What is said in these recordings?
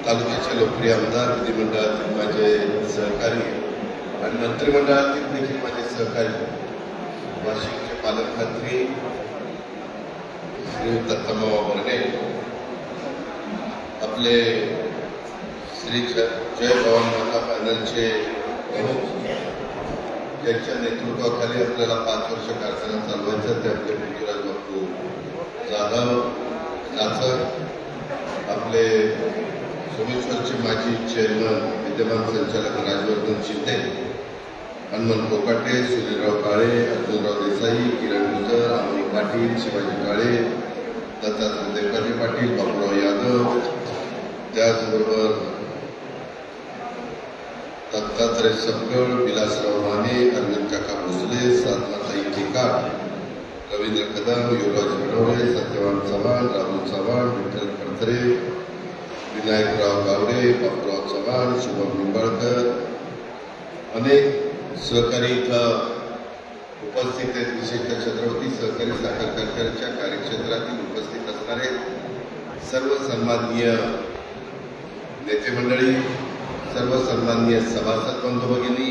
तालुक्याचे लोकप्रिय आमदार, विधिमंडळातील माझे सहकारी आणि मंत्रिमंडळातील देखील माझे सहकारी, वाशिमचे पालकमंत्री श्री दत्तमावा वर्णे, आपले श्री जय भवान माता पॅनलचे प्रमुख, ज्यांच्या नेतृत्वाखाली आपल्याला 5 वर्ष कारखाना चालवायचा, ते आपले पृथ्वीराज बापू जाधव नाचर, आपले सोमेश्वरचे माजी चेअरमन विद्यमान संचालक राजवर्धन शिंदे, हनुमंत कोकाटे, सुनीलराव काळे, अर्जुनराव देसाई, किरण गुजर, अमोल पाटील, शिवाजी काळे, दत्तात्रय देवकाजी पाटील, बापूराव यादव, त्याचबरोबर दत्तात्रय सपगड, विलासराव माने, अरविंद काका भोसले, साधनाताई टिकार, रवींद्र कदम, युवराज भडवळे, सत्यवान चव्हाण, राहुल चव्हाण, विठ्ठल खडतरे, विनायकराव गावडे, बापूराव चव्हाण, शुभम निंबाळकर, अनेक सहकारी इथं उपस्थित आहेत. विशेषतः छत्रपती सहकारी साखर कारखान्याच्या कार्यक्षेत्रातील उपस्थित असणारे सर्व सन्माननीय नेते मंडळी, सर्व सन्माननीय सभासद बंधू भगिनी,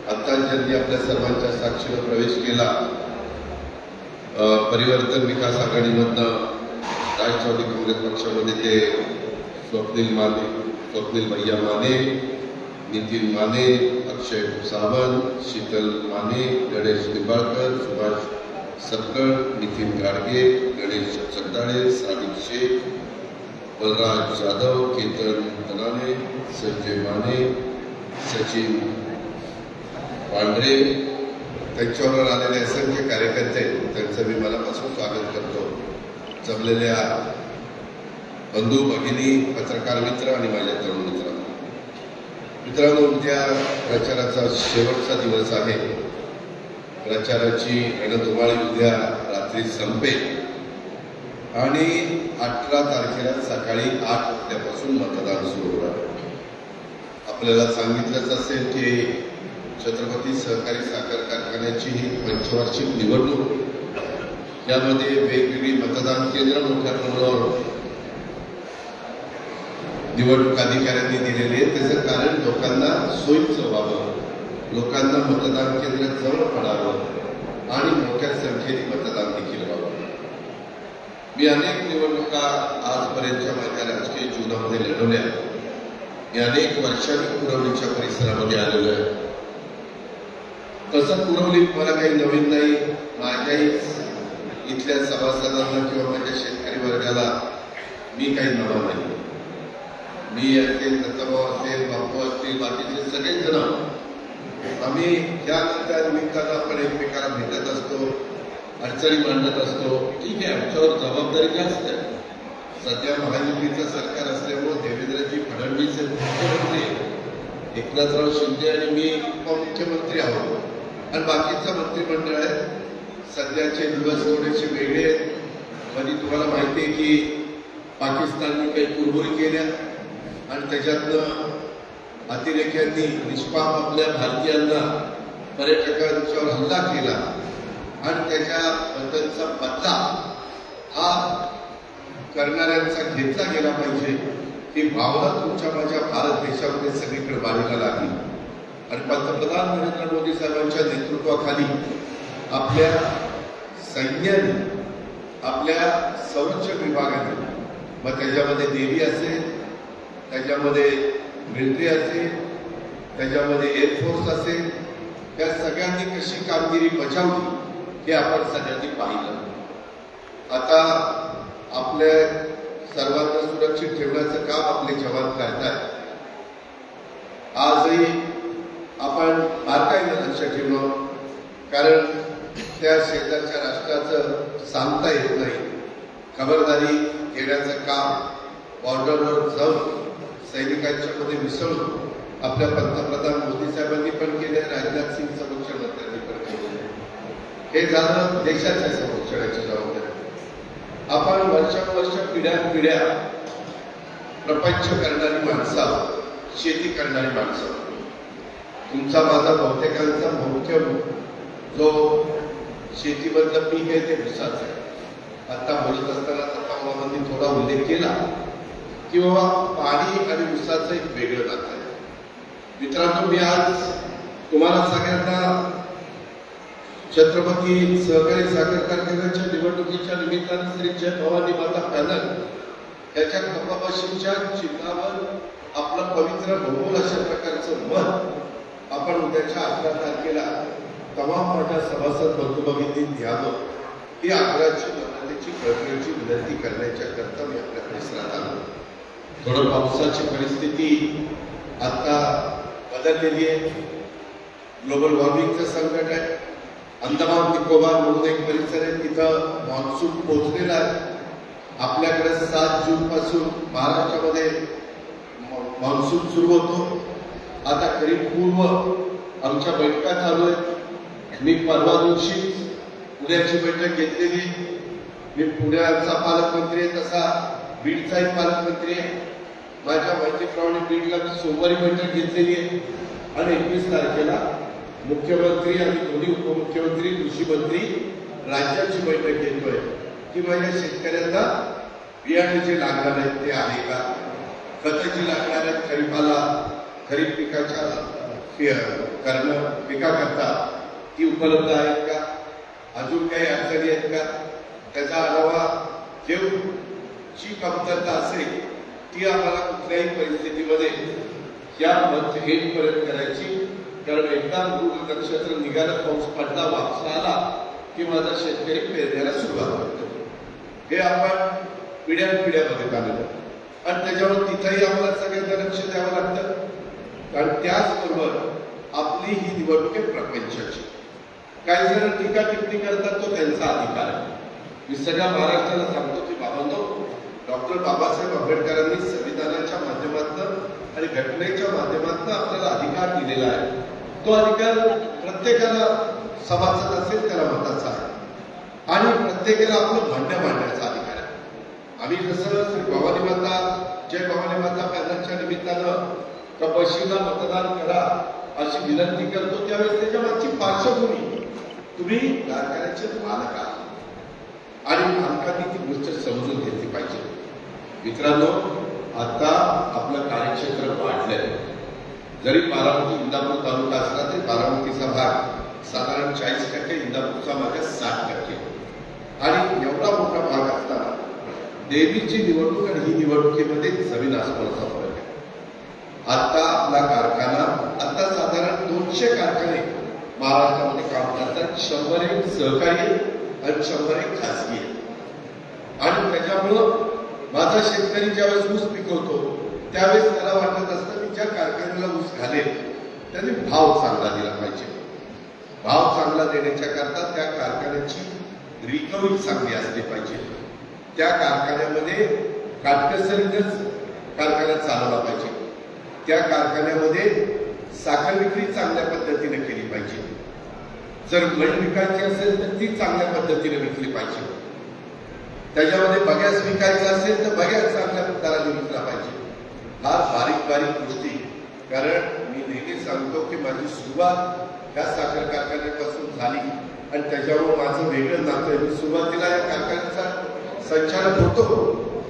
आता ज्यांनी आपल्या सर्वांच्या साक्षीने प्रवेश केला, परिवर्तन विकास आघाडीमधनं राष्ट्रवादी काँग्रेस पक्षामध्ये ते स्वप्नील भैया माने, नितीन माने, अक्षय सावंत, शीतल माने, गणेश निंबाळकर, सुभाष सपकड, नितीन गाडगे, गणेश चंदाळे, सादिक शेख, बलराज जाधव, केतन तनाने, संजय माने, सचिन पांढरे, त्यांच्याबरोबर आलेले असंख्य कार्यकर्ते, त्यांचं मी मनापासून स्वागत करतो. जमलेल्या बंधू भगिनी, पत्रकार मित्र आणि माझ्या तरुण मित्रांनो, उद्या प्रचाराचा शेवटचा दिवस आहे. प्रचाराची रणधुमाळी उद्या रात्री संपेल आणि 18 तारखेला सकाळी 8 वाजल्यापासून मतदान सुरू होणार. आपल्याला सांगितलंच असेल की छत्रपती सहकारी साखर कारखान्याची ही पंचवार्षिक निवडणूक, यामध्ये वेगवेगळी मतदान केंद्र मोठ्या प्रमाणावर निवडणूक अधिकाऱ्यांनी दिलेली आहे. त्याचं कारण लोकांना सोयीचं व्हावं, लोकांना मतदान केंद्र जवळ पडावं आणि मोठ्या संख्येने मतदान देखील व्हावं. मी अनेक निवडणुका आजपर्यंतच्या माझ्या राजकीय जीवनामध्ये लढवल्या. मी अनेक वर्षांनी पुरवलीच्या परिसरामध्ये आलेलो आहे. तसं पुरवलीत मला काही नवीन नाही. माझ्याही इथल्या सभासदांना किंवा माझ्या शेतकरी वर्गाला मी काही नवा नाही. मी असेल, दत्तभाऊ असेल, बापू असतील, बाकीचे सगळेच जण आम्ही त्यानंतर निमित्तानं आपण एकमेकाला भेटत असतो, अडचणी मांडत असतो. ठीक आहे, आमच्यावर जबाबदारी जास्त आहे. सध्या महायुतीचं सरकार असल्यामुळे देवेंद्रजी फडणवीस मुख्यमंत्री, एकनाथराव शिंदे आणि मी उपमुख्यमंत्री आहोत आणि बाकीचं मंत्रिमंडळ आहे. सध्याचे दिवस थोडेसे वेगळे आहेत. म्हणजे तुम्हाला माहिती आहे की पाकिस्तानने काही कुरबुरी केल्या आणि त्याच्यातनं अतिरेक्यांनी निष्पाप आपल्या भारतीयांना, पर्यटकांच्यावर हल्ला केला आणि त्याच्याबद्दलचा बदला हा करणाऱ्यांचा घेतला गेला पाहिजे. ही भावना तुमच्या माझ्या भारत देशामध्ये सगळीकडे वाढीला लागली आणि पंतप्रधान नरेंद्र मोदी साहेबांच्या नेतृत्वाखाली आपल्या सैन्याने, आपल्या संरक्षण विभागाने, मग त्याच्यामध्ये नेव्ही असेल, त्याच्यामध्ये मिलिटरी असेल, त्याच्यामध्ये एअरफोर्स असेल, त्या सगळ्यांनी कशी कामगिरी बजावली हे आपण सगळ्यांनी पाहिलं. आता आपल्या सर्वांना सुरक्षित ठेवण्याचं काम आपले जवान करतात. आजही आपण बारकाईनं लक्ष ठेवलं, कारण त्या शेजारच्या राष्ट्राचं सांगता येत नाही. खबरदारी घेण्याचं काम बॉर्डरवर जाऊन सैनिकांच्या मध्ये मिसळून आपल्या पंतप्रधान मोदी साहेबांनी पण केले, राजनाथ सिंग संरक्षण मंत्र्यांनी पण केले. हे झालं देशाच्या संरक्षणाची जबाबदारी. आपण वर्षानुवर्ष पिढ्या प्रपंच करणारी माणसं, शेती करणारी माणसं. तुमचा माझा बहुतेकांचा मुख्य जो शेतीमधलं पीक आहे ते ऊसाचं आहे. आता बोलत असताना दत्तामामांनी थोडा उल्लेख केला की बाबा पाणी आणि ऊसाचं एक वेगळं नातं आहे. मित्रांनो, मी आज तुम्हाला सगळ्यांना छत्रपती सहकारी साखर कारखान्याच्या निवडणुकीच्या निमित्तानं श्री जय भवानी माता पॅनल त्याच्या कपाशीच्या चिन्हावर आपलं पवित्र बहुमोल अशा प्रकारचं मत आपण उद्याच्या 11 तारखेला तमाम माझ्या सभासद बंधू भगिनी द्यावं ही आग्रहाची मताची कळकळीची विनंती करण्याच्या करता मी आपल्या परिसरात आलो. थोडं पावसाची परिस्थिती आता बदललेली आहे. ग्लोबल वॉर्मिंगचं संकट आहे. अंदमान निकोबार म्हणून एक परिसर आहे, तिथं मॉन्सून पोहोचलेला आहे. आपल्याकडे 7 जून पासून महाराष्ट्रामध्ये मॉन्सून सुरू होतो. आता खरीप पूर्व आमच्या बैठका चालू आहेत. मी परवा दिवशी पुण्याची बैठक घेतलेली. मी पुण्याचा पालकमंत्री आहे, तसा बीडचाही पालकमंत्री आहे. माझ्या माहितीप्रमाणे बीडला मी सोमवारी बैठक घेतलेली आहे आणि 21 तारखेला मुख्यमंत्री आणि दोन्ही उपमुख्यमंत्री कृषी मंत्री राज्याची बैठक घेतोय की माझ्या शेतकऱ्यांना बियाणे जे लागणार आहेत ते आहे का, खतं जी लागणार आहेत खरीपाला, खरीप पिकाच्या पिकाकरता ती उपलब्ध आहेत का, अजून काही अडचणी आहेत का, त्याचा आढावा जेवढी कमतरता असेल ती आम्हाला कुठल्याही परिस्थितीमध्ये या मंथ एंडपर्यंत करायची. कारण एकदा मृग नक्षत्र निघाला, पाऊस पडला, वापस आला की माझा शेतकरी पेरण्याला सुरुवात करतो. हे आपण पिढ्यानपिढ्या बघत आलेलो आणि त्याच्यावर तिथंही आम्हाला सगळ्यांना लक्ष द्यावं लागतं. आणि त्याचबरोबर आपली ही निवडणूक आहे प्रपंचाची. काही जण टीका टिप्पणी करतात, तो त्यांचा अधिकार आहे. मी सगळ्या महाराष्ट्राला सांगतो की बाबांनो, डॉक्टर बाबासाहेब आंबेडकरांनी संविधानाच्या माध्यमातून आणि घटनेच्या माध्यमातून आपल्याला अधिकार दिलेला आहे. तो अधिकार प्रत्येकाला सभासद असेल त्याला मताचा आहे आणि प्रत्येकाला आपलं म्हणणं मांडण्याचा अधिकार आहे. आम्ही जसं श्री भवानी माता जय भवानी माता पॅनलच्या निमित्तानं कपाशीला मतदान करा अशी विनंती करतो, त्यावेळेस त्याच्या मागची पार्श्वभूमी तुम्ही कारखान्याचे मालक आहात आणि मालकांनी ती गोष्ट समजून घेतली पाहिजे. मित्रांनो, आता आपलं कार्यक्षेत्र वाढलंय. जरी बारामती इंदापूर तालुका असला तरी बारामतीचा भाग साधारण 40%, इंदापूरचा भाग 60%. आणि एवढा मोठा भाग असताना देवीची निवडणूक आणि ही निवडणुकीमध्ये जमीन आसमानाचा फरक आहे. आता आपला कारखाना आता साधारण 200 कारखाने महाराष्ट्रामध्ये काम करतात. 100 सहकारी आणि 100 खासगी आहे. आणि त्याच्यामुळं माझा शेतकरी ज्यावेळेस ऊस पिकवतो त्यावेळेस त्याला वाटत असतं की ज्या कारखान्याला ऊस घालेल त्यांनी भाव चांगला दिला पाहिजे. भाव चांगला देण्याच्या करता त्या कारखान्याची रिकव्हरी चांगली असली पाहिजे. त्या कारखान्यामध्ये काटकसरीनंच कारखाना चालवला पाहिजे. त्या कारखान्यामध्ये साखर विक्री चांगल्या पद्धतीने केली पाहिजे. जर मळी विकायची असेल तर ती चांगल्या पद्धतीने विकली पाहिजे. त्याच्यामध्ये बग्यास विकायचं असेल तर बग्यास चांगल्या दराने विकला पाहिजे. हा बारीक बारीक गोष्टी. कारण मी नेहमी सांगतो की माझी सुरुवात ह्या साखर कारखान्यापासून झाली आणि त्याच्यावर माझं वेगळं नातं आहे. मी सुरुवातीला या कारखान्याचा संचालक होतो.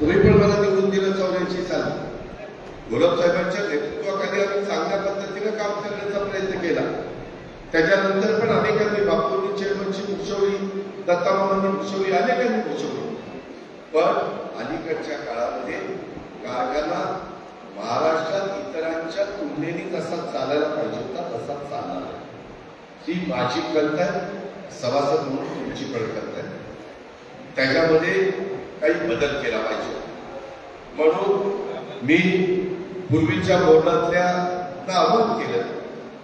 तुम्ही पण मला निवडून दिलं 84 साली. गुलाब साहेबांच्या नेतृत्वाखाली आम्ही चांगल्या पद्धतीनं काम करण्याचा प्रयत्न केला. त्याच्यानंतर पण अनेकांनी, बापूंनी चेअरमनची मुशवरी, दत्तामामांनी मुशवरी, अनेकांनी मुशवरी. पण अलीकडच्या काळामध्ये कारखाना महाराष्ट्रात इतरांच्या तुलनेने जसा चालायला पाहिजे होता तसा चालणार आहे. ही माझी कल्पना आहे, सभासद म्हणून तुमची पण कल्पना आहे. त्याच्यामध्ये काही बदल केला पाहिजे. म्हणून मी पूर्वीच्या बोर्डातल्या आवाहन केलं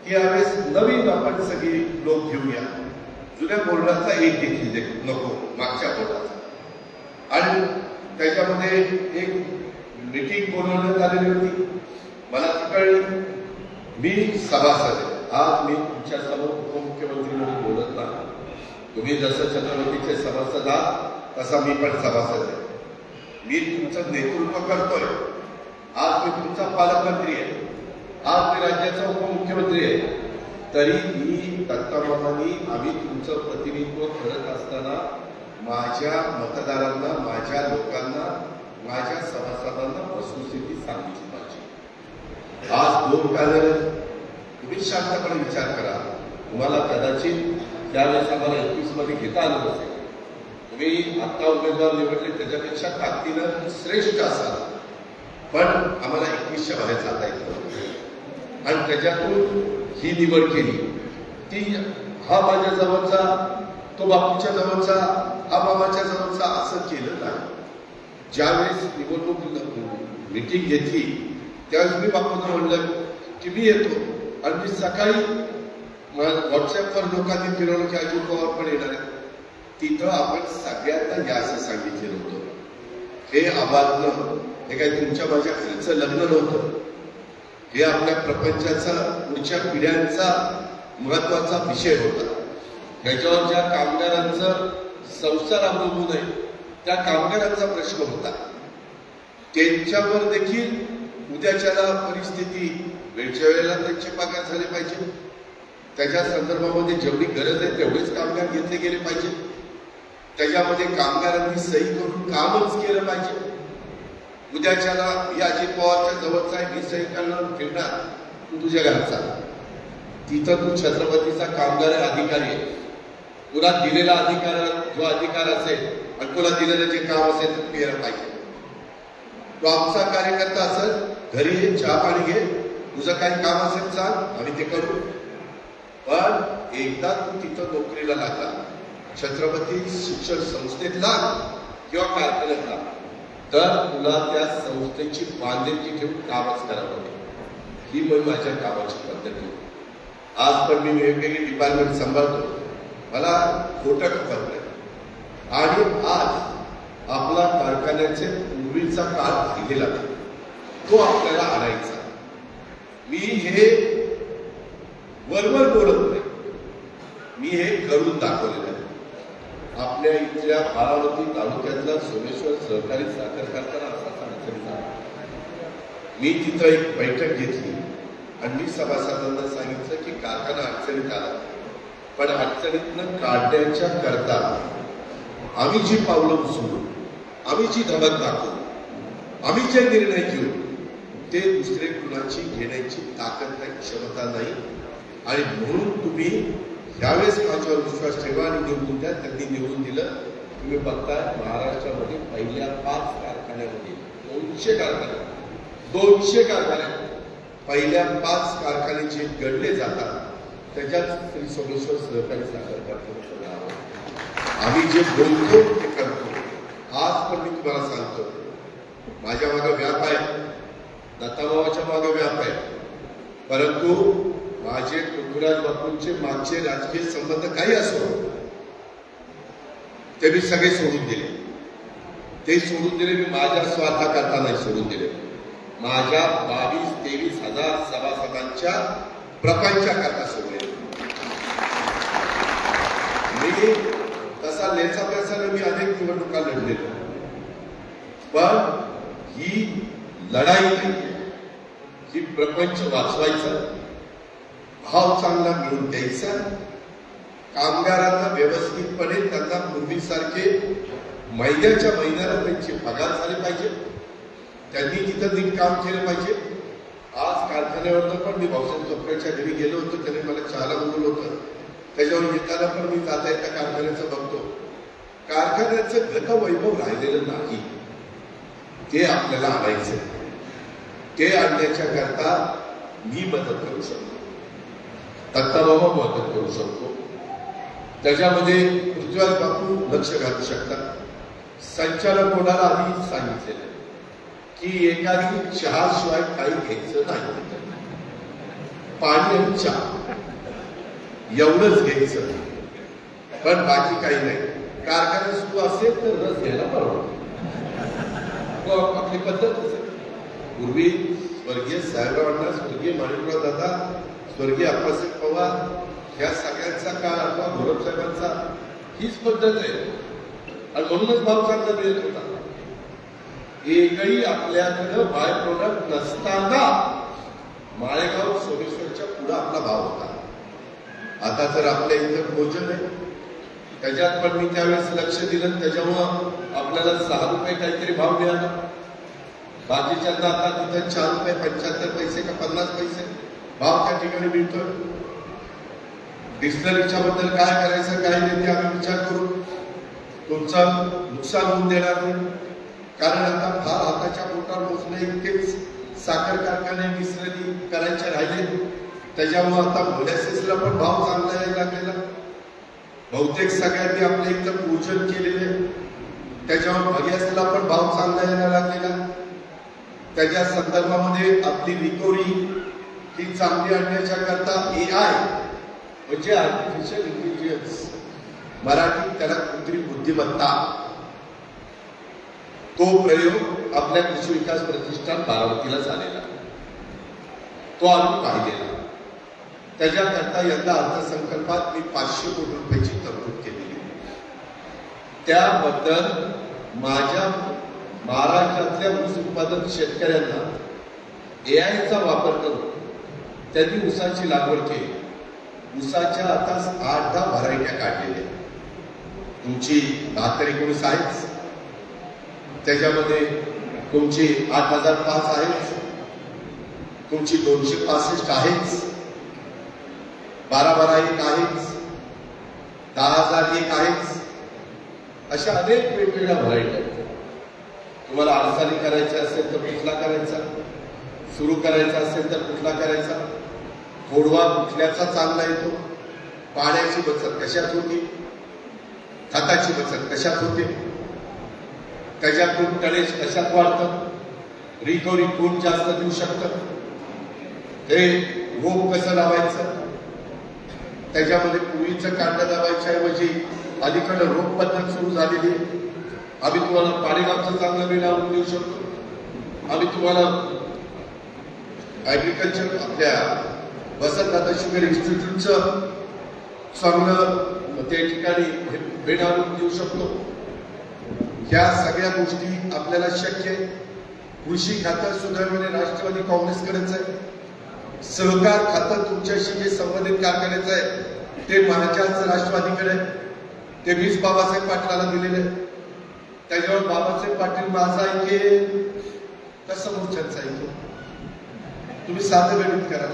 की यावेळेस नवीन आपण सगळी लोक घेऊया. जुन्या बोर्डाचा एक देखील नको, मागच्या बोर्डाचा. आणि त्याच्यामध्ये एक मीटिंग बोलवण्यात आलेली होती. मला ती कळली. मी सभासद आहे. आज मी तुमच्या समोर उपमुख्यमंत्री म्हणून बोलत नाही. तुम्ही जसं छत्रपतीचे सभासद आहात तसा मी पण सभासद आहे. मी तुमचं नेतृत्व करतोय. आज मी तुमचा पालकमंत्री आहे. आज मी राज्याचा उपमुख्यमंत्री आहे. तरी मी दत्तामामांनी आम्ही तुमचं प्रतिनिधित्व करत असताना माझ्या मतदारांना, माझ्या लोकांना, माझ्या सभासदांना वस्तुस्थिती सांगितली पाहिजे. आज 2 पॅनल तुम्ही शांतपणे विचार करा. तुम्हाला कदाचित त्यावेळेस आम्हाला 21 मध्ये घेता आलं नसेल. तुम्ही आता उमेदवार निवडले त्याच्यापेक्षा ताकदीनं श्रेष्ठ असाल, पण आम्हाला 21च्या बाहेर जाता येत नव्हतं आणि त्याच्यातून ही निवड केली. ती हा माझ्या जवळचा, तो बापूच्या जवळचा, हा मामाच्या जवळचा असं केलं नाही. ज्यावेळेस निवडणूक मीटिंग घेतली त्यावेळेस मी बापूंना म्हणलं की मी येतो आणि मी सकाळी व्हॉट्सअपवर लोकांनी फिरवलं की अजित पवार पण येणार आहे. तिथं आपण सगळ्यांना या असं सांगितलेलं होतं. हे आबादनं, हे काही तुमच्या माझ्या घरचं लग्न नव्हतं. हे आपल्या प्रपंचाचा, पुढच्या पिढ्यांचा महत्वाचा विषय होता. त्याच्यावर ज्या कामगारांचं संसार अवलंबून आहे त्या कामगारांचा प्रश्न होता. त्यांच्यावर देखील उद्याच्याला परिस्थिती वेळच्या वेळेला त्यांचे पगार झाले पाहिजे. त्याच्या संदर्भामध्ये जेवढी गरज आहे तेवढेच कामगार घेतले गेले पाहिजे. त्याच्यामध्ये कामगारांनी सही करून कामच केलं पाहिजे. उद्याच्याला या अजित पवारच्या जवळचा आहे, मी सही करणार फिरणार, तू तुझ्या घरचा, तिथं तू छत्रपतीचा कामगार अधिकारी आहे. तुला दिलेला जो अधिकार असेल आणि तुला दिलेलं जे काम असेल ते केलं पाहिजे. तो आमचा कार्यकर्ता असेल, घरी ये, चहा पाणी घे, तुझं काही काम असेल सांग, आम्ही ते करू. पण एकदा तू तिथं नोकरीला लागला, छत्रपती शिक्षण संस्थेतला किंवा कारखान्यातला, तर तुला त्या संस्थेची बांधिलकी ठेवून कामच करावं. ही पण माझ्या कामाची पद्धती. आज पण मी वेगवेगळे डिपार्टमेंट सांभाळतो, मला खोटं खबर नाही. आणि आज आपला कारखान्याचे पूर्वीचा काळ राहिलेला नाही, तो आपल्याला आणायचा. मी हे वरवर बोलत नाही, मी हे करून दाखवलेलं आहे. आपल्या इथल्या बारामती तालुक्यातला सोमेश्वर सहकारी साखर कारखाना असा अडचणीत आला. मी तिथं एक बैठक घेतली आणि मी सभासदांना सांगितलं की कारखाना अडचणीत आला, पण अडचणीतनं काढण्याच्या करता आम्ही जी पावलं उचलू, आम्ही जी धमक दाखवू, आम्ही जे निर्णय घेऊ ते दुसरे कुणाची घेण्याची ताकद नाही, क्षमता नाही. आणि म्हणून तुम्ही यावेळेस माझ्यावर विश्वास ठेवा आणि निवडून द्या. त्यांनी निवडून दिलं. तुम्ही बघताय महाराष्ट्रामध्ये पहिल्या 5 कारखान्यामध्ये 200 कारखाने पहिल्या 5 कारखाने जे गणले जातात त्याच्यात श्री सोमेश्वर सहकारी साखर कारखाना. आम्ही जे बोलतो ते करतो. आज पण मी तुम्हाला सांगतो, माझ्या मागे व्याप आहे, दत्ताभावाच्या मागे व्याप आहे, परंतु माझे पृथ्वीराज बापूंचे मागचे राजकीय संबंध काही असो ते मी सगळे सोडून दिले. ते सोडून दिले मी माझ्या स्वार्थाकरता नाही सोडून दिले, माझ्या 22-23 हजार सभासदांच्या प्रपंचाकरता सोडले. मी तसा लेचा पैसाने मी अनेक निवडणुका लढलेलो, पण ही लढाई नाही, ही प्रपंच वाचवायचा, भाव चांगला मिळून द्यायचा, कामगारांना व्यवस्थितपणे त्यांना पूर्वीसारखे महिन्याच्या महिन्याला त्यांचे पगार झाले पाहिजे, त्यांनी तिथं नीट काम केलं पाहिजे. आज कारखान्यावरनं पण मी भाऊसाहेब चोपड्याच्या घरी गेलो होतो, त्याने मला चहाला बोलवलं होतं. त्याच्यावर येताना पण मी जाता येता कारखान्याचं बघतो. कारखान्याचं गतवैभव राहिलेलं नाही, ते आपल्याला आणायचं. ते आणण्याच्या करता मी मदत करू शकतो, दत्ताबाबा मदत करू शकतो, त्याच्यामध्ये पृथ्वीराज बापू लक्ष घालू शकतात. संचालक कोणाला आधी सांगितलेलं की एखादी चहाशिवाय काही घ्यायचं नाही, पाणी आणि चहा एवढंच घ्यायचं, पण बाकी काही नाही. कारखाना सुरू असेल तर रस घ्यायला परवडतो, आपली पद्धतच आहे. पूर्वी स्वर्गीय साहेबरावांना, स्वर्गीय माणिकराव दादा, स्वर्गीय अप्पासाहेब पवार या सगळ्यांचा काळ अथवा घोरप साहेबांचा हीच पद्धत आहे आणि म्हणूनच भाव चांगला मिळत होता. एकही आपल्याकडं बाय प्रोडक्ट नसताना माळेगाव सोमेश्वरच्या पुढे आपला भाव होता. आता तर आपल्या इथं भोजन आहे, त्याच्यात पण मी त्यावेळेस लक्ष दिलं, त्याच्यामुळं आपल्याला 6 रुपये काहीतरी भाव मिळाला. बाकीच्यांना आता तिथं 4 रुपये 75 पैसे का 50 पैसे भाव त्या ठिकाणी मिळतोय. डिस्टलरीच्या बद्दल काय करायचं काय नाही ते आम्ही विचार करू. तुमचं नुकसान होऊन देणार नाही, कारण आता फार हाताच्या पोटावर मोजणे इतकेच साखर कारखाने डिस्टलरी करायचे राहिले. त्याच्यामुळे आता मोलॅसिसला पण भाव चांगला यायला लागलेला. बहुतेक सगळ्यांनी आपल्या इथं पूजन केलेले, त्याच्यावर बगॅसला पण भाव चांगला यायला लागलेला. त्याच्या संदर्भामध्ये आपली रिकव्हरी ही चांगली आणण्याच्या करता AI म्हणजे आर्टिफिशियल इंटेलिजन्स, मराठीत त्याला कृत्रिम बुद्धिमत्ता, तो प्रयोग आपल्या कृषी विकास प्रतिष्ठान बारामतीला झालेला, तो आम्ही पाहिलेला. त्याच्याकरता यंदा अर्थसंकल्पात मी 500 कोटी रुपयाची तरतूद केलेली. त्याबद्दल माझ्या महाराष्ट्रातल्या ऊस उत्पादक शेतकऱ्यांना AIचा वापर करून त्यांनी ऊसाची लागवड केली. ऊसाच्या आता 8-10 व्हरायट्या काढलेल्या. तुमची 72-19 आहेच, त्याच्यामध्ये तुमची 8005 आहेच, तुमची 265 आहेच, 12-12-1 आहेच, 10,001 आहेच. अशा अनेक वेगवेगळ्या व्हरायटी आहेत. तुम्हाला आरसारी करायचा असेल तर कुठला करायचा, सुरू करायचा असेल तर कुठला करायचा, खोडवा कुठल्याचा चांगला येतो, पाण्याची बचत कशात होती, खताची बचत कशात होते, त्याच्यातून टनेज कशात वाढतं, रिकव्हरी कोण जास्त देऊ शकतं, हे रोप कसं लावायचं, त्याच्यामध्ये पूर्वीचं कांदा दाबायच्या ऐवजी अलीकडे रोप पद्धत सुरू झालेली. आम्ही तुम्हाला पाणीगावचं चांगलं बी लावून देऊ शकतो. आम्ही तुम्हाला ऍग्रिकल्चर आपल्या वसंतदादा शुगर इन्स्टिट्यूटचं चांगलं त्या ठिकाणी भेट आणून देऊ शकतो. या सगळ्या गोष्टी आपल्याला शक्य आहे. कृषी खातं सुधारणे राष्ट्रवादी काँग्रेसकडेच आहे. सहकार खातं तुमच्याशी जे संबंधित कारखान्याचं आहे ते माझ्याच राष्ट्रवादीकडे आहे. ते मीच बाबासाहेब पाटलाला दिलेले. त्याच्यावर बाबासाहेब पाटील माझा ऐके कसं मोर्चांचा ऐके. तुम्ही साधं गणित करा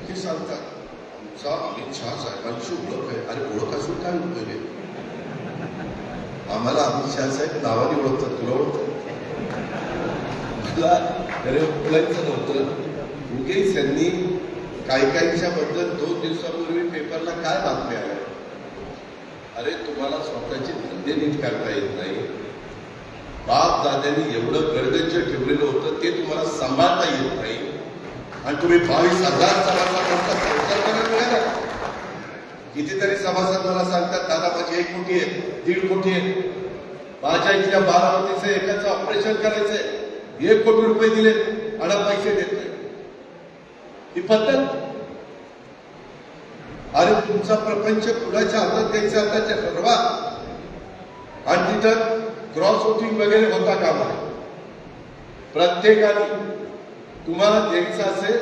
की सांगता आमचा अमित शहा साहेबांची ओळख आहे. अरे ओळख असून काय उपयोग आहे? आम्हाला अमित शहा साहेब नावाने ओळखतात. तुला ओळखतात? मला घरी बोलायचं नव्हतं. उगेच त्यांनी काहीच्या बद्दल 2 दिवसापूर्वी पेपरला काय बातम्या आल्या. अरे तुम्हाला स्वतःचे धंदे नीट करता येत नाही. बाप दाद्यांनी एवढं गरगंज ठेवलेलं होतं ते तुम्हाला सांभाळता येत नाही आणि तुम्ही 22,000 सभासदांचा संसार करायला मिळाला. कितीतरी सभासद मला सांगतात दादा माझी 1 कोटी आहे, 1.5 कोटी आहे, माझ्या इथल्या बारामतीचं एकाचं ऑपरेशन करायचंय, 1 कोटी रुपये दिले आणि पैसे देत नाही. ही पद्धत. अरे तुमचा प्रपंच कुणाच्या हातात द्यायचा आता त्या ठरवा. आणि तिथं क्रॉस वोटिंग वगैरे होता कामा नये. प्रत्येकाने तुम्हाला द्यायचं असेल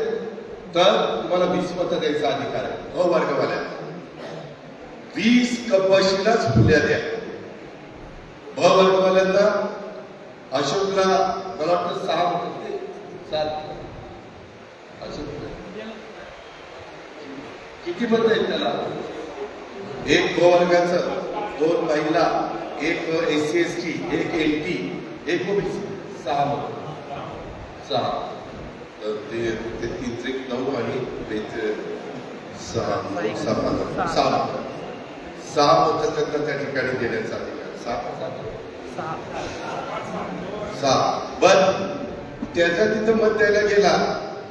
तर तुम्हाला 20 मतं द्यायचा अधिकार आहे. वर्गवाल्या 20 कपाशीलाच फुल्या द्या. वर्गवाल्यांना अशोकला मला वाटतं 6 मतं 7 अशोक किती मतं आहेत त्याला? 1 वर्गाचं, 2 महिला, 1 SC ST, 1 LT, 1 OBC, 6 मतं. 6 ते 3-9 आणि 6 मतं त्यांना त्या ठिकाणी देण्याचा अधिकार. 6 बर त्याच्या तिथं मत द्यायला गेला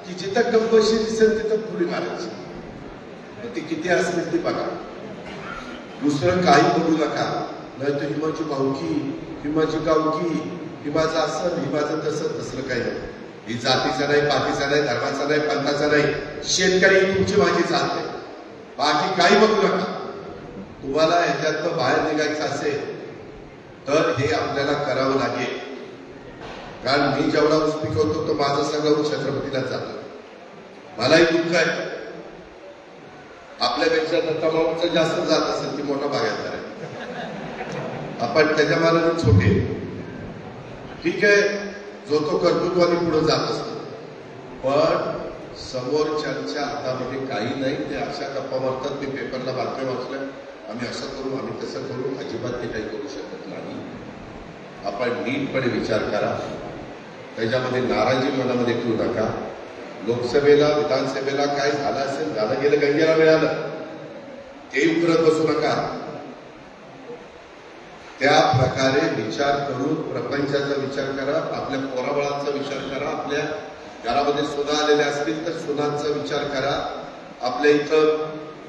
की जिथं कंपल्सरी दिसेल तिथं पुढे मारायची. ती किती असेल ती बघा. दुसरं काही बोलू नका. नाही तर ही माझी भावकी, ही माझी गावकी, ही माझं असं, ही माझं तसं. तसलं काही नाही. ही जातीचा नाही, पातीचा नाही, धर्माचा नाही, पंथाचा नाही. शेतकरी तुमची माझी जात आहे. बाकी काही बघू नका. तुम्हाला ह्याच्यातनं बाहेर निघायचं असेल तर हे आपल्याला करावं लागेल. कारण मी जेवढा ऊस पिकवतो तो माझं सगळं ऊस छत्रपतीला जातं. मलाही दुःख आहे. आपल्यापेक्षा तमामाचं जास्त जात असेल ती मोठा बागायतदार आहे. आपण त्याच्या मानाने छोटे, ठीक आहे, जो तो कर्तृत्वाने पुढे जात असतो, पण समोरच्यांच्या हातामध्ये काही नाही. ते अशा गप्पा मारतात. मी पेपरला बातम्या वाचल्या, आम्ही असं करू, आम्ही तसं करू. अजिबात ते काही करू शकत नाही. आपण नीटपणे विचार करा, त्याच्यामध्ये नाराजी मनामध्ये ठेवू नका. लोकसभेला विधानसभेला काय झालं असेल, झालं गेलं, गंगेला मिळालं, ते उकरत बसू नका. त्या प्रकारे विचार करून प्रपंचाचा विचार करा, आपल्या पोराबळाचा विचार करा, आपल्या घरामध्ये सुना आलेल्या असतील तर सुनांचा विचार करा, आपल्या इथं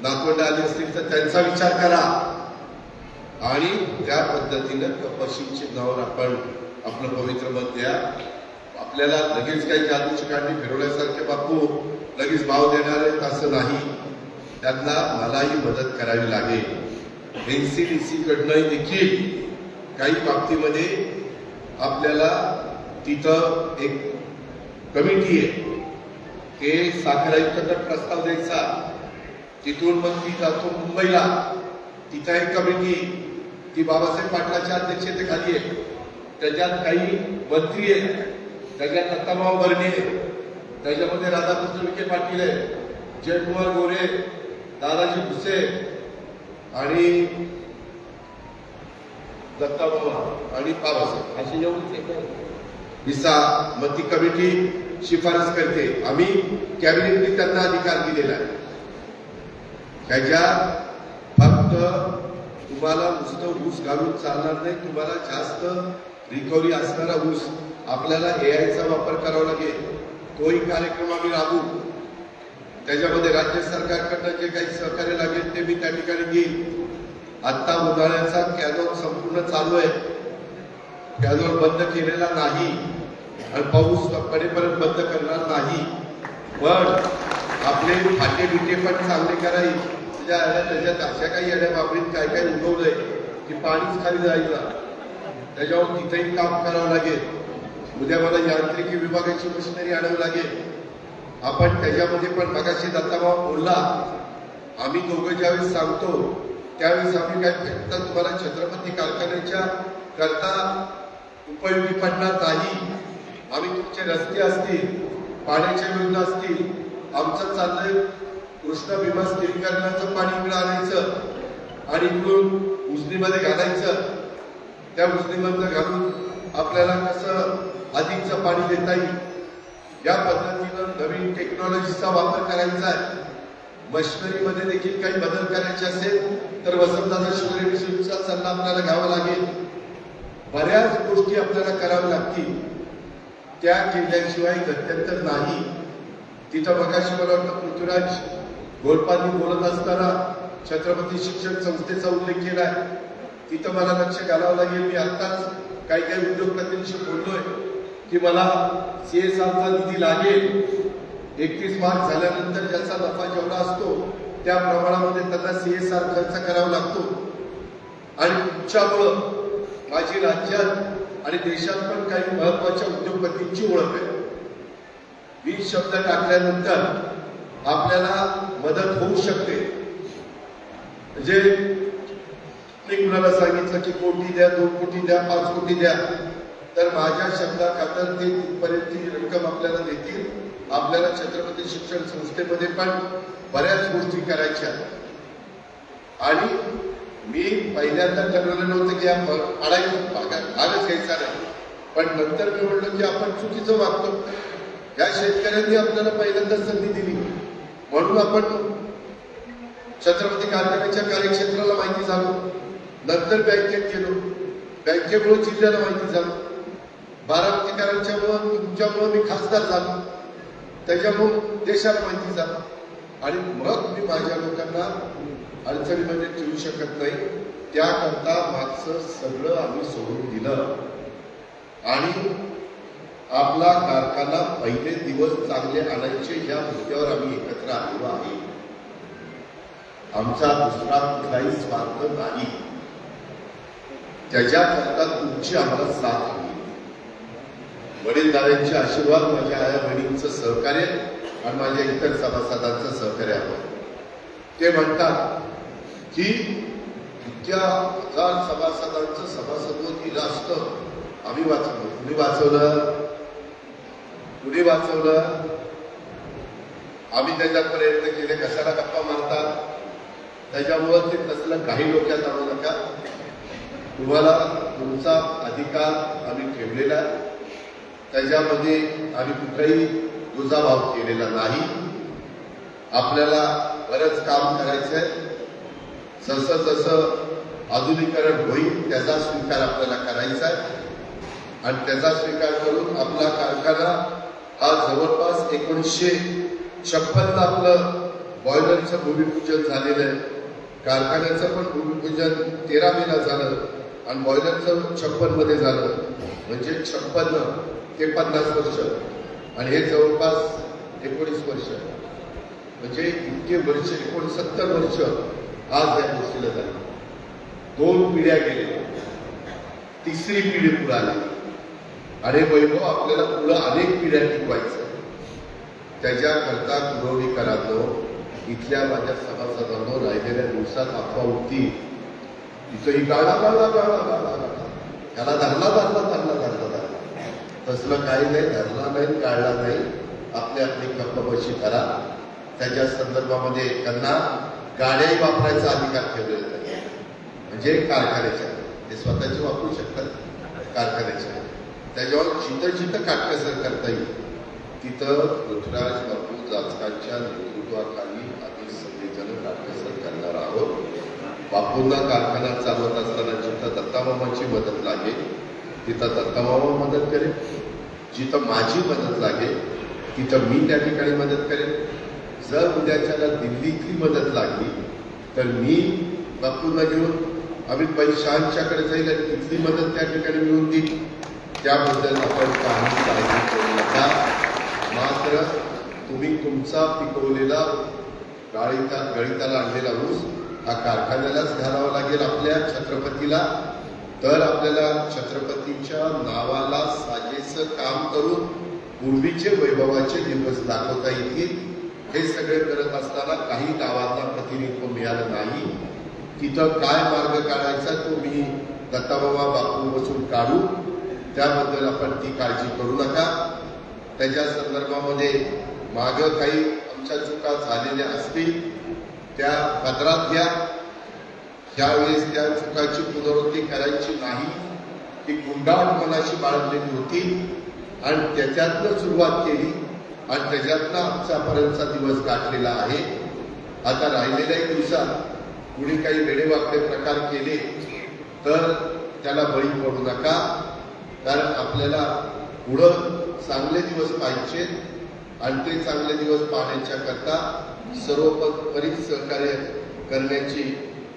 नातवंड आली असतील तर त्यांचा विचार करा आणि त्या पद्धतीनं कपाशी चिन्हावर आपण आपलं पवित्र मत द्या. आपल्याला लगेच काही जादूची काढणी फिरवल्यासारखे बापू लगेच भाव देणार आहेत असं नाही. त्यांना मलाही मदत करावी लागेल. एनसीडीसी कडनं देखील काही बाबतीमध्ये आपल्याला तिथं एक कमिटी आहे, ते साखर आयुक्तांना प्रस्ताव द्यायचा, तिथून मग ती जातो मुंबईला, तिथं एक कमिटी, ती बाबासाहेब पाटलाच्या अध्यक्षतेखाली आहे, त्याच्यात काही मंत्री आहेत, त्याच्यात दत्ताभाऊ भरणे, त्याच्यामध्ये राधाकृष्ण विखे पाटील आहे, जयकुमार गोरे, दादाजी भुसे आणि दत्ताभाऊ आणि बाबासाहेब अशी एवढीच हिस्सा. मग ती कमिटी शिफारस करते. आम्ही कॅबिनेटने त्यांना अधिकार दिलेला आहे. त्याच्यात फक्त तुम्हाला नुसतं ऊस घालून चालणार नाही, तुम्हाला जास्त रिकव्हरी असणारा ऊस, आपल्याला एआयचा वापर करावा लागेल. तोही कार्यक्रम आम्ही राबवू. त्याच्यामध्ये राज्य सरकारकडनं जे काही सहकार्य लागेल ते मी त्या ठिकाणी घेईन. आता उन्हाळ्याचा कॅनॉल संपूर्ण चालू आहे, कॅनॉल बंद केलेला नाही आणि पाऊस पडेपर्यंत बंद करणार नाही. पण आपले फाटे बिटे पण चांगले करायचे. त्याच्यात अशा काही येण्या बाबतीत काय काय उगवलंय की पाणीच खाली जायला, त्याच्यावर तिथेही काम करावं लागेल. उद्या मला यांत्रिकी विभागाची मशिनरी आणावी लागेल. आपण त्याच्यामध्ये पण मगाशी दत्ताभाऊ बोलला, आम्ही दोघं ज्यावेळेस सांगतो त्यावेळेस आम्ही काय फक्त तुम्हाला छत्रपती कारखान्याच्या करता उपयोगी पडणार नाही. आम्ही तुमचे रस्ते असतील, पाण्याच्या योजना असतील, आमचं चाललंय कृष्णा भीमा स्थिरीकरणाचं पाणी इकडं आणायचं आणि इकडून उजनीमध्ये घालायचं. त्या उजनीमधनं घालून आपल्याला कसं अधिकचं पाणी देता येईल या पद्धतीनं नवीन टेक्नॉलॉजीचा वापर करायचा आहे. मशिनरीमध्ये देखील काही बदल करायचे असेल तर वसंतदादा शिवरे विषयीचा सल्ला आपल्याला घ्यावा लागेल. बऱ्याच गोष्टी आपल्याला कराव्या लागतील. त्या केल्याशिवाय गत्यंतर नाही. तिथं मगाशी मला वाटतं पृथ्वीराज गोलपांनी बोलत असताना छत्रपती शिक्षण संस्थेचा उल्लेख केलाय. तिथं मला लक्ष घालावं लागेल. मी आत्ताच काही काही उद्योगपतींशी बोललोय की मला CSRचा निधी लागेल. 31 मार्च झाल्यानंतर ज्याचा नफा जेवढा असतो त्या प्रमाणामध्ये त्यांना CSR खर्च करावा लागतो. आणि तुमच्यामुळं माझी राज्यात आणि देशात पण काही महत्वाच्या उद्योगपतींची ओळख आहे. 20 शब्द टाकल्यानंतर आपल्याला मदत होऊ शकते. म्हणजे मी कुणाला सांगितलं की कोटी द्या, 2 कोटी द्या, 5 कोटी द्या, तर माझ्या शब्दाखातर ते तिथपर्यंत रक्कम आपल्याला देतील. आपल्याला छत्रपती शिक्षण संस्थेमध्ये पण बऱ्याच गोष्टी करायच्या. आणि मी पहिल्यांदा ठरवलं नव्हतं की भागच घ्यायचा नाही, पण नंतर मी म्हटलं की आपण चुकीचं वागतो. या शेतकऱ्यांनी आपल्याला पहिल्यांदा संधी दिली म्हणून आपण छत्रपती कारखान्याच्या कार्यक्षेत्राला माहिती झालो. नंतर बँकेत गेलो, बँकेमुळे जिल्ह्याला माहिती झालं. बारामतीकरांच्यामुळं तुमच्यामुळं मी खासदार झालो, त्याच्यामुळं देशाला माहिती झालं. आणि मग मी माझ्या लोकांना अडचणीमध्ये ठेवू शकत नाही. त्याकरता मागचं सगळं आम्ही सोडून दिलं आणि आपला कारखाना पहिले दिवस चांगले आणायचे या मुद्द्यावर आम्ही एकत्र आलेलो आहे. आमचा दुसरा कुठलाही स्वार्थ नाही. त्याच्याकरता तुमची आम्हाला साथ हवी. वडीलधाऱ्यांचे आशीर्वाद, माझ्या आया बहिणींचं सहकार्य आणि माझ्या इतर सभासदांचं सहकार्य आहे. ते म्हणतात की इतक्या हजार सभासदांचं सभासदत्व दिलं असतं. आम्ही वाचवलं. कुणी वाचवलं? कुणी वाचवलं? आम्ही त्याच्यात प्रयत्न केले. कशाला गप्पा मारतात? त्याच्यामुळं ते तसलं काही डोक्यात आणू नका. तुम्हाला तुमचा अधिकार आम्ही ठेवलेला आहे. त्याच्यामध्ये आम्ही कुठलाही दुजाभाव केलेला नाही. आपल्याला बरंच काम करायचं आहे. जसं जसं आधुनिकीकरण होईल त्याचा स्वीकार आपल्याला करायचा आहे आणि त्याचा स्वीकार करून आपला कारखाना हा जवळपास 1956 आपलं बॉयलरचं भूमिपूजन झालेलं आहे. कारखान्याचं पण भूमिपूजन 13 मेला झालं आणि बॉयलरचं 56 मध्ये झालं. म्हणजे 56 ते 50 वर्ष आणि हे जवळपास 19 वर्ष. म्हणजे इतके वर्ष 69 वर्ष आज या गोष्टीला झाली. 2 पिढ्या गेल्या, तिसरी पिढी पुढे आली आणि वैभव आपल्याला पुढे अनेक पिढ्या टिकवायचं. त्याच्याकरता कुरवडीकरांनो, इथल्या माझ्या सभासदांनो, राहिलेल्या दिवसात अफवा उठती तिथंही गाळा गाळा गाळा गाळा गाळा त्याला धरला. तसलं काही नाही. धरला नाही, काढला नाही. आपली आपली गप्पबशी करा. त्याच्या संदर्भामध्ये त्यांना गाड्याही वापरायचा अधिकार ठेवलेला आहे. म्हणजे कारखान्याच्या ते स्वतःचे वापरू शकतात कारखान्याच्या. त्याच्यावर जिथं काटकसर करता येईल तिथं पृथ्वीराज बापू जाचकांच्या नेतृत्वाखाली आम्ही सगळेजण काटकसर करणार आहोत. बापूंना कारखाना चालवत असताना जिथं दत्तामामाची मदत लागेल तिथं दत्तामामा मदत करेल. जिथं माझी मदत लागेल तिथं मी त्या ठिकाणी मदत करेन. जर उद्याच्याला दिल्लीतली मदत लागली तर मी बापूंना घेऊन अमित भाई शहांच्याकडे जाईल आणि तिथली मदत त्या ठिकाणी मिळून देईल. त्याबद्दल आपण काही काळजी करू नका. मात्र तुम्ही तुमचा पिकवलेला गळीताला आणलेला ऊस हा कारखान्यालाच घालावा लागेल आपल्या छत्रपतीला. तर आपल्याला छत्रपतीच्या नावाला साजेचं काम करून पूर्वीचे वैभवाचे दिवस दाखवता येतील. हे सगळे करत असताना काही गावांना प्रतिनिधित्व मिळालं नाही. तिथं काय मार्ग काढायचा तो मी दत्ताबाबा बापू बसून काढू. त्याबद्दल आपण ती काळजी करू नका. त्याच्या संदर्भामध्ये मागं काही आमच्या चुका झालेल्या असतील त्या पदरात घ्या. त्यावेळेस त्या चुकाची पुनरावृत्ती करायची नाही. ती गुंडाळ मनाशी बाळगलेली होती आणि त्याच्यातनं सुरुवात केली आणि त्याच्यातनं आमच्यापर्यंतचा दिवस गाठलेला आहे. आता राहिलेल्या दिवसात कुणी काही वेडेवाकडे प्रकार केले तर त्याला बळी पडू नका. कारण आपल्याला पुढं चांगले दिवस पाहिजे आणि ते चांगले दिवस पाहण्याच्या करता सर्वोपरी सहकार्य करण्याची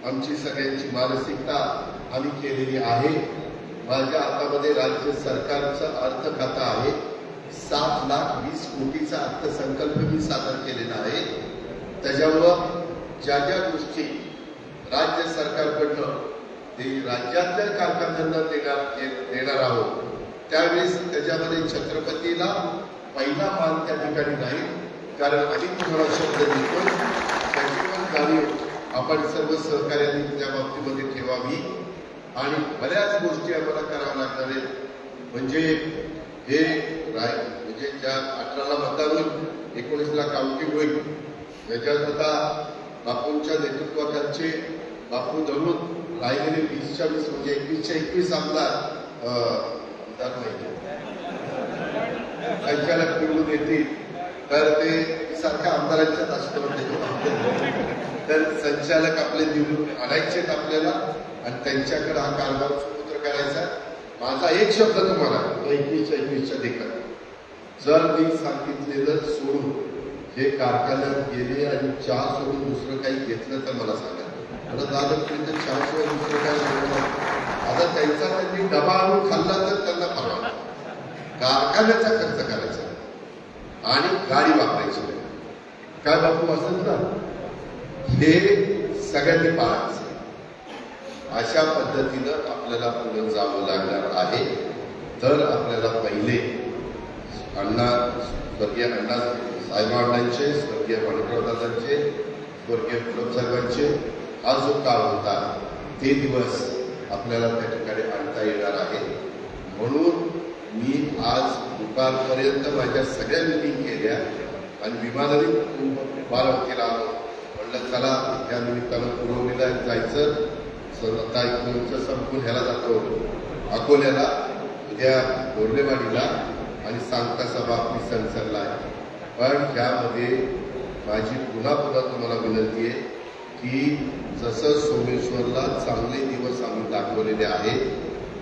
आमची सगळ्यांची मानसिकता आम्ही केलेली आहे. माझ्या हातामध्ये राज्य सरकारचं अर्थ खातं आहे. 7,20,00,000 अर्थसंकल्प मी सादर केलेला आहे. त्याच्यामुळं ज्या गोष्टी राज्य सरकारकडनं ते राज्यातल्या कारखान्यांना देणार आहोत त्यावेळेस त्याच्यामध्ये छत्रपतीला पहिला मान त्या ठिकाणी नाही. कारण आम्ही तुम्हाला शब्द देतो त्याची पण जाणीव आपण सर्व सहकार्यांनी त्या बाबतीमध्ये ठेवावी आणि बऱ्याच गोष्टी आम्हाला कराव्या लागणार आहेत. म्हणजे हे म्हणजे ज्या 18ला मतदान होईल 19ला काउंटिंग होईल. त्याच्यात आता बापूंच्या नेतृत्वाखालचे बापू धरून राहिलेले 20 म्हणजे 21 आमदार संचालक निवडून येतील तर ते सारख्या आमदारांच्याच असतं. तर संचालक आपले निवडून आणायचे आपल्याला आणि त्यांच्याकडे हा कारभार सुपुत्र करायचा. माझा एक शब्द तुम्हाला 21च्या देखत जर मी सांगितलेलं सोडून हे कारखान्यात गेले आणि चहा सोडून दुसरं काही घेतलं तर मला सांगा. मला दादा चहा सोडून दुसरं काय सोडलं. आता त्यांचा त्यांनी डबा आणून खाल्ला तर त्यांना परवा. कारखान्याचा खर्च करायचा आणि गाडी वापरायची नाही. काय बापू असत ना हे सगळ्यांनी पाळायचं. अशा पद्धतीनं आपल्याला पुढे जावं लागणार आहे. तर आपल्याला पहिले स्वर्गीय अण्णा साहेबांचे, स्वर्गीय माणिकराव दादांचे, स्वर्गीय गुलाब साहेबांचे हा जो काळ होता ते दिवस आपल्याला त्या ठिकाणी आणता येणार आहे. म्हणून मी आज दुपारपर्यंत माझ्या सगळ्या मिटिंग केल्या आणि विमानाने बारामतीला आलो. म्हणलं चला त्या निमित्तानं पुरवणीला जायचं. तारीख संपून ह्याला जातो अकोल्याला, उद्या बोर्डेवाडीला आणि सांगता सभा आपली संसदला आहे. पण त्यामध्ये माझी पुन्हा तुम्हाला विनंती आहे की जसं सोमेश्वरला चांगले दिवस आम्ही दाखवलेले आहेत,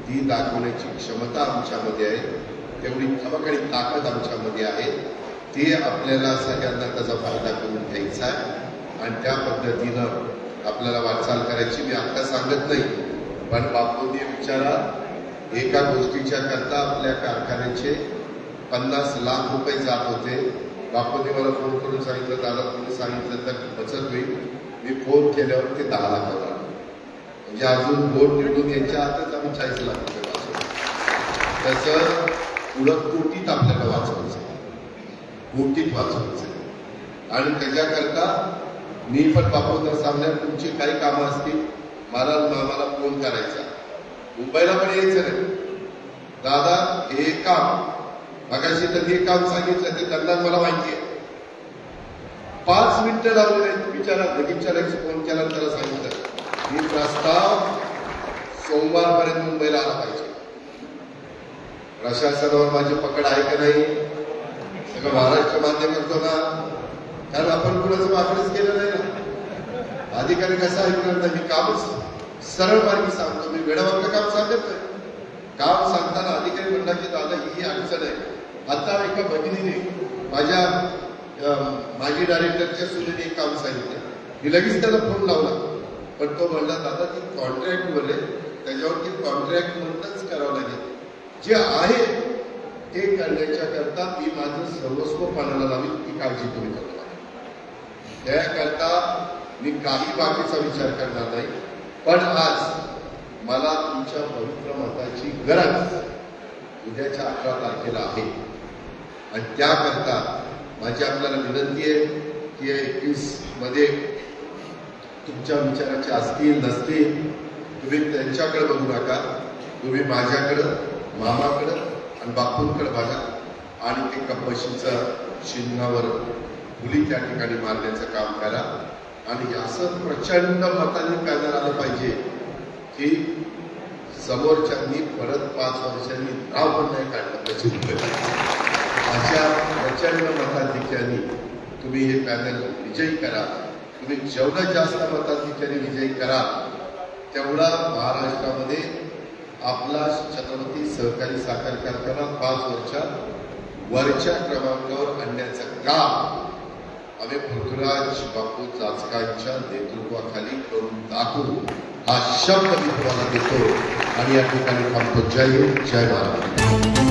ती दाखवण्याची क्षमता आमच्यामध्ये आहे, तेवढी खमक आणि ताकद आमच्यामध्ये आहे. ते आपल्याला सगळ्यांना त्याचा फायदा करून घ्यायचा आहे आणि त्या पद्धतीनं आपल्याला वाटचाल करायची. मी आता सांगत नाही, पण बापूंनी विचारात एका गोष्टीच्या करता आपल्या कारखान्याचे 50 लाख रुपये जात होते. बापूंनी मला फोन करून सांगितलं, दादा तुम्ही सांगितलं तर बचत होईल. मी फोन केल्यावर ते 10 लाख होता. म्हणजे अजून वोट निवडून यायच्या आतच आम्ही 40 लाख रुपये वाचवतो. तसं पुढं कोटीत आपल्याला वाचवायचं, कोटीत वाचवायचं. आणि त्याच्याकरता मी पण बापूंना सांगणार, तुमची काही कामं असतील मला फोन करायचा. मुंबईला पण यायचं नाही, दादा हे काम मगाशी तर हे काम सांगितलं ते त्यांना मला माहिती आहे. 5 मिनिटं लावले नाहीत, विचारा लगेच फोन केला त्याला सांगितलं मी प्रस्ताव सोमवारपर्यंत मुंबईला आला पाहिजे. प्रशासनावर माझी पकड आहे का नाही, सगळं महाराष्ट्र मान्य करतो ना, कारण आपण कुणाचं वाकडच केलं नाही ना. अधिकारी कसा ऐकणार नाही, कामच सरळ मार्गी सांगतो. मी वेळावरचं काम सांगत नाही. काम सांगताना अधिकारी म्हणला की दादा ही अडचण आहे. आता एका भगिनीने माझी डायरेक्टरच्या सुनेने एक काम सांगितलं, मी लगेच त्याला फोन लावला, पण तो म्हणला दादा ती कॉन्ट्रॅक्टवर आहे, त्याच्यावरती कॉन्ट्रॅक्ट म्हणूनच करावं लागेल. जे आहे ते करण्याच्या करता मी माझं सर्वस्व पाण्याला लावीन, ती काळजी तुम्ही करतो. त्याकरता मी काही बाकीचा विचार करणार नाही. पण आज मला तुमच्या पवित्र मताची गरज उद्याच्या 11 तारखेला आहे आणि त्याकरता माझी आपल्याला विनंती आहे की 21 मध्ये तुमच्या विचाराचे असतील नसतील तुम्ही त्यांच्याकडे बघू नका, तुम्ही माझ्याकडं, मामाकडं आणि बापूंकडे बघा आणि ते कपशीचं चिन्हावर फुली त्या ठिकाणी मारण्याचं काम करा. आणि असं प्रचंड मताने पॅनल आलं पाहिजे की समोरच्यांनी परत 5 वर्षांनी नाव पण नाही काढलं पाहिजे. अशा प्रचंड मताधिक्याने तुम्ही हे पॅनल विजयी करा. तुम्ही जेवढं जास्त मताधिक्याने विजयी करा तेवढा महाराष्ट्रामध्ये आपला छत्रपती सहकारी साखर कारखाना 5 वर्षात वरच्या क्रमांकावर आणण्याचं काम आम्ही पृथ्वीराज बापू चाचकांच्या नेतृत्वाखाली करून दाखवू, हा शब्द मी तुम्हाला देतो आणि या ठिकाणी थांबतो. जय हिंद, जय महाराष्ट्र.